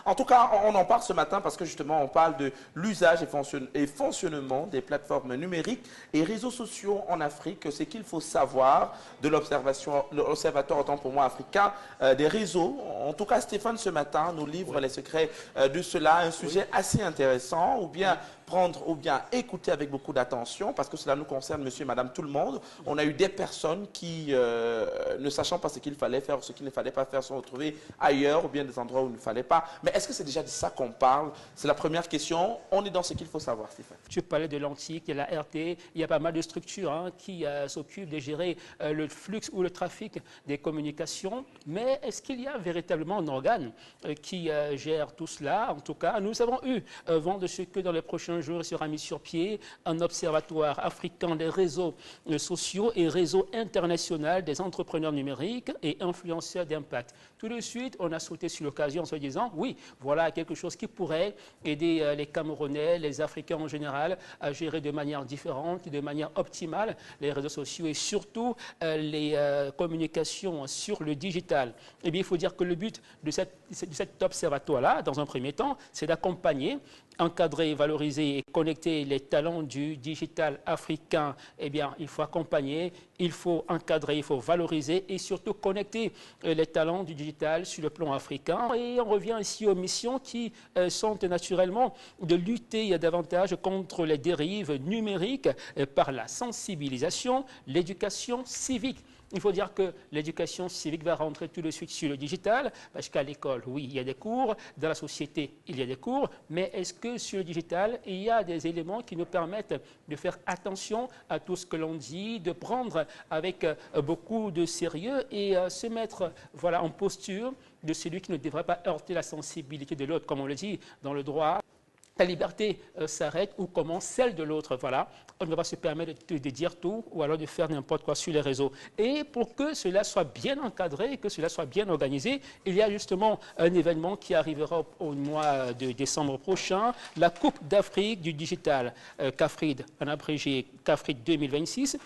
En tout cas, on en parle ce matin parce que justement, on parle de l'usage et fonctionnement des plateformes numériques et réseaux sociaux en Afrique. Ce qu'il faut savoir de l'Observatoire, autant pour moi, africain, des réseaux. En tout cas, Stéphane, ce matin, nous livre les secrets de cela. Un sujet assez intéressant, ou bien prendre ou bien écouter avec beaucoup d'attention parce que cela nous concerne monsieur et madame tout le monde. On a eu des personnes qui, ne sachant pas ce qu'il fallait faire ou ce qu'il ne fallait pas faire, sont retrouvées ailleurs ou bien des endroits où il ne fallait pas. Mais est-ce que c'est déjà de ça qu'on parle? C'est la première question. On est dans ce qu'il faut savoir, Stéphane. Tu parlais de l'Antique, il y a la RT, il y a pas mal de structures qui s'occupent de gérer le flux ou le trafic des communications. Mais est-ce qu'il y a véritablement un organe qui gère tout cela? En tout cas, nous avons eu vent de ce que dans les prochains jours, il sera mis sur pied un observatoire africain des réseaux sociaux et réseaux internationaux des entrepreneurs numériques et influenceurs d'impact. Tout de suite, on a sauté sur l'occasion en se disant, oui, voilà quelque chose qui pourrait aider les Camerounais, les Africains en général, à gérer de manière différente, de manière optimale les réseaux sociaux et surtout les communications sur le digital. Eh bien, il faut dire que le but de cet observatoire-là, dans un premier temps, c'est d'accompagner, encadrer, valoriser et connecter les talents du digital africain. Eh bien, il faut accompagner, il faut encadrer, il faut valoriser et surtout connecter les talents du digital sur le plan africain. Et on revient ici aux missions qui sont naturellement de lutter davantage contre les dérives numériques par la sensibilisation, l'éducation civique. Il faut dire que l'éducation civique va rentrer tout de suite sur le digital, parce qu'à l'école, oui, il y a des cours, dans la société, il y a des cours, mais est-ce que sur le digital, il y a des éléments qui nous permettent de faire attention à tout ce que l'on dit, de prendre avec beaucoup de sérieux et se mettre voilà, en posture de celui qui ne devrait pas heurter la sensibilité de l'autre, comme on le dit dans le droit. Ta liberté s'arrête ou commence celle de l'autre. Voilà. On ne va pas se permettre de dire tout ou alors de faire n'importe quoi sur les réseaux. Et pour que cela soit bien encadré, que cela soit bien organisé, il y a justement un événement qui arrivera au mois de décembre prochain, la Coupe d'Afrique du digital, CAFRID, en abrégé CAFRID 2026,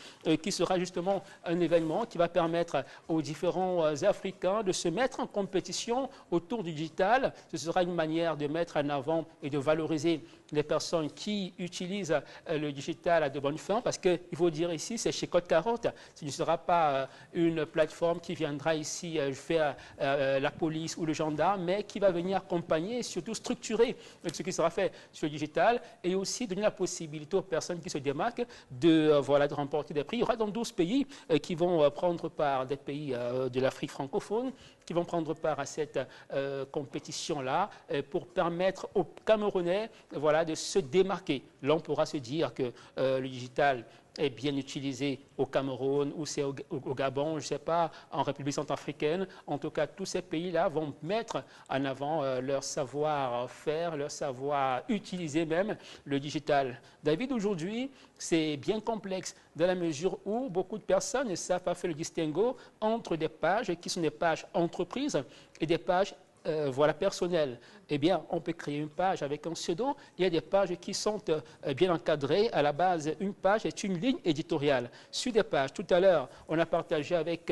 qui sera justement un événement qui va permettre aux différents Africains de se mettre en compétition autour du digital. Ce sera une manière de mettre en avant et de valoriser les personnes qui utilisent le digital à de bonnes fins, parce qu'il faut dire ici, c'est chez Code Carotte, ce ne sera pas une plateforme qui viendra ici faire la police ou le gendarme, mais qui va venir accompagner et surtout structurer ce qui sera fait sur le digital et aussi donner la possibilité aux personnes qui se démarquent de, voilà, de remporter des prix. Il y aura dans 12 pays qui vont prendre part, des pays de l'Afrique francophone, qui vont prendre part à cette compétition-là pour permettre aux Camerounais voilà, de se démarquer. Là, on pourra se dire que le digital est bien utilisé au Cameroun ou c'est au Gabon, je ne sais pas, en République centrafricaine. En tout cas, tous ces pays-là vont mettre en avant leur savoir-faire, leur savoir utiliser même le digital. David, aujourd'hui, c'est bien complexe dans la mesure où beaucoup de personnes ne savent pas faire le distinguo entre des pages qui sont des pages entreprises et des pages voilà, personnel. Eh bien, on peut créer une page avec un pseudo. Il y a des pages qui sont bien encadrées. À la base, une page est une ligne éditoriale. Sur des pages, tout à l'heure, on a partagé avec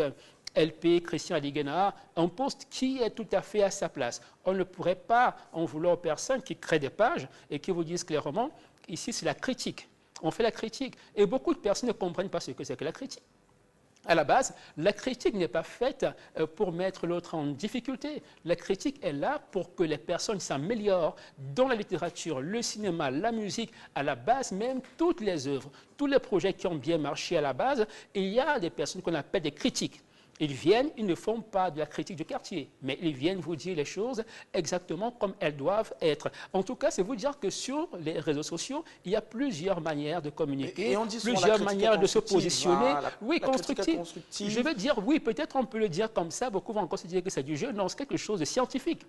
LP, Christian Aligena, un post qui est tout à fait à sa place. On ne pourrait pas en vouloir aux personnes qui créent des pages et qui vous disent clairement, ici, c'est la critique. On fait la critique. Et beaucoup de personnes ne comprennent pas ce que c'est que la critique. À la base, la critique n'est pas faite pour mettre l'autre en difficulté. La critique est là pour que les personnes s'améliorent dans la littérature, le cinéma, la musique, à la base même, toutes les œuvres, tous les projets qui ont bien marché à la base. Il y a des personnes qu'on appelle des critiques. Ils viennent, ils ne font pas de la critique du quartier, mais ils viennent vous dire les choses exactement comme elles doivent être. En tout cas, c'est vous dire que sur les réseaux sociaux, il y a plusieurs manières de communiquer, plusieurs manières de se positionner. Oui, constructive. Je veux dire, oui, peut-être on peut le dire comme ça, beaucoup vont considérer que c'est du jeu. Non, c'est quelque chose de scientifique.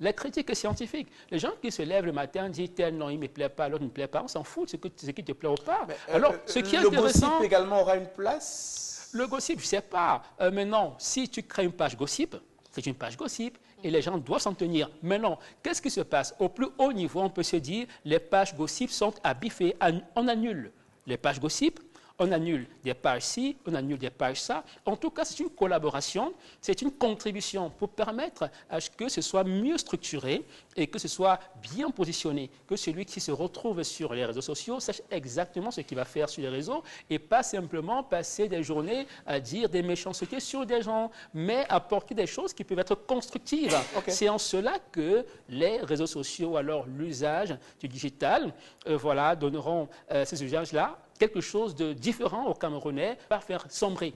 La critique est scientifique. Les gens qui se lèvent le matin disent tel non, il ne me plaît pas, l'autre ne me plaît pas, on s'en fout de ce qui te plaît ou pas. Alors, ce qui est intéressant... Le gossip également aura une place? Le gossip, je ne sais pas. Maintenant, si tu crées une page gossip, c'est une page gossip et les gens doivent s'en tenir. Maintenant, qu'est-ce qui se passe? Au plus haut niveau, on peut se dire les pages gossip sont à biffer, on annule les pages gossip, On annule des pages ci, on annule des pages ça. En tout cas, c'est une collaboration, c'est une contribution pour permettre à ce que ce soit mieux structuré et que ce soit bien positionné, que celui qui se retrouve sur les réseaux sociaux sache exactement ce qu'il va faire sur les réseaux et pas simplement passer des journées à dire des méchancetés sur des gens, mais apporter des choses qui peuvent être constructives. Okay. C'est en cela que les réseaux sociaux, alors l'usage du digital, voilà, donneront ces usages-là quelque chose de différent aux Camerounais, pas faire sombrer.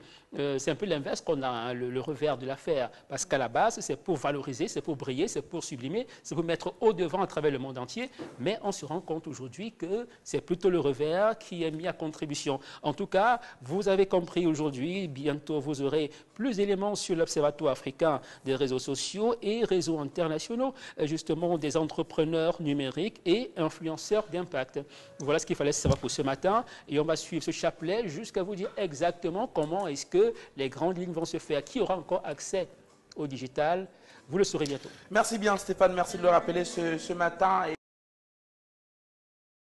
C'est un peu l'inverse qu'on a, hein, le revers de l'affaire. Parce qu'à la base, c'est pour valoriser, c'est pour briller, c'est pour sublimer, c'est pour mettre au devant à travers le monde entier. Mais on se rend compte aujourd'hui que c'est plutôt le revers qui est mis à contribution. En tout cas, vous avez compris aujourd'hui, bientôt vous aurez plus d'éléments sur l'Observatoire africain des réseaux sociaux et réseaux internationaux, justement des entrepreneurs numériques et influenceurs d'impact. Voilà ce qu'il fallait savoir pour ce matin. Et on va suivre ce chapelet jusqu'à vous dire exactement comment est-ce que les grandes lignes vont se faire. Qui aura encore accès au digital? Vous le saurez bientôt. Merci bien Stéphane, merci de le rappeler ce matin. Et